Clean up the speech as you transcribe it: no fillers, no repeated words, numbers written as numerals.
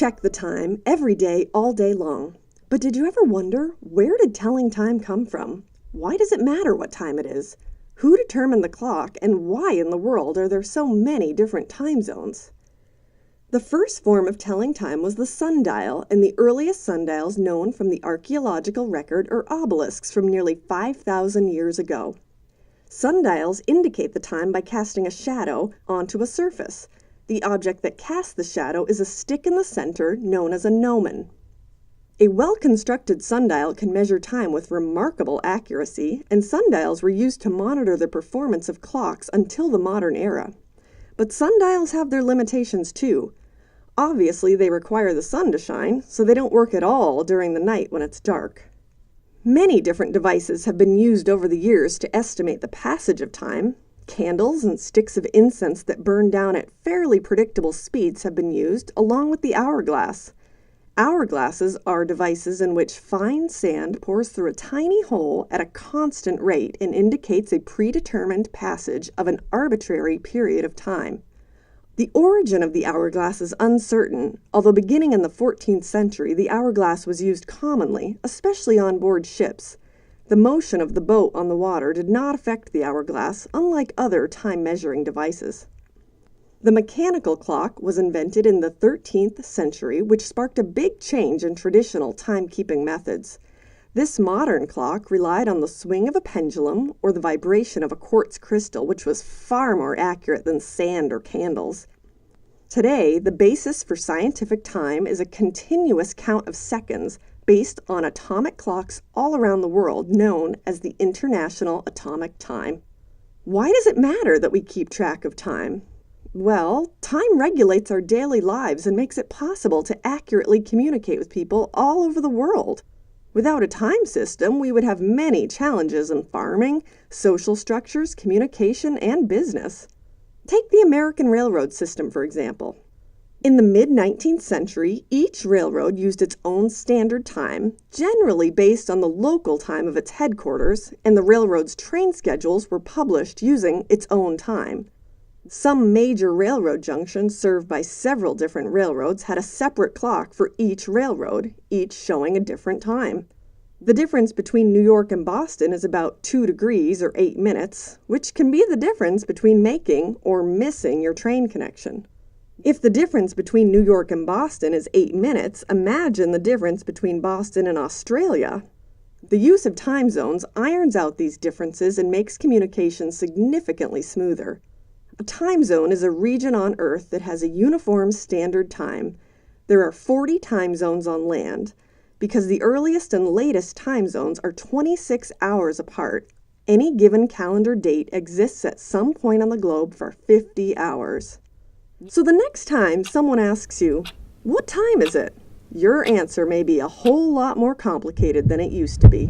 check the time every day, all day long. But did you ever wonder, where did telling time come from? Why does it matter what time it is? Who determined the clock, and why in the world are there so many different time zones? The first form of telling time was the sundial, and the earliest sundials known from the archaeological record are obelisks from nearly 5,000 years ago. Sundials indicate the time by casting a shadow onto a surface. The object that casts the shadow is a stick in the center known as a gnomon. A well-constructed sundial can measure time with remarkable accuracy, and sundials were used to monitor the performance of clocks until the modern era. But sundials have their limitations too. Obviously, they require the sun to shine, so they don't work at all during the night when it's dark. Many different devices have been used over the years to estimate the passage of time. Candles and sticks of incense that burn down at fairly predictable speeds have been used, along with the hourglass. Hourglasses are devices in which fine sand pours through a tiny hole at a constant rate and indicates a predetermined passage of an arbitrary period of time. The origin of the hourglass is uncertain, although beginning in the 14th century, the hourglass was used commonly, especially on board ships. The motion of the boat on the water did not affect the hourglass, unlike other time-measuring devices. The mechanical clock was invented in the 13th century, which sparked a big change in traditional timekeeping methods. This modern clock relied on the swing of a pendulum or the vibration of a quartz crystal, which was far more accurate than sand or candles. Today, the basis for scientific time is a continuous count of seconds based on atomic clocks all around the world known as the International Atomic Time. Why does it matter that we keep track of time? Well, time regulates our daily lives and makes it possible to accurately communicate with people all over the world. Without a time system, we would have many challenges in farming, social structures, communication, and business. Take the American railroad system, for example. In the mid-19th century, each railroad used its own standard time, generally based on the local time of its headquarters, and the railroad's train schedules were published using its own time. Some major railroad junctions served by several different railroads had a separate clock for each railroad, each showing a different time. The difference between New York and Boston is about 2 degrees or 8 minutes, which can be the difference between making or missing your train connection. If the difference between New York and Boston is 8 minutes, imagine the difference between Boston and Australia. The use of time zones irons out these differences and makes communication significantly smoother. A time zone is a region on Earth that has a uniform standard time. There are 40 time zones on land. Because the earliest and latest time zones are 26 hours apart, any given calendar date exists at some point on the globe for 50 hours. So the next time someone asks you, "What time is it?" your answer may be a whole lot more complicated than it used to be.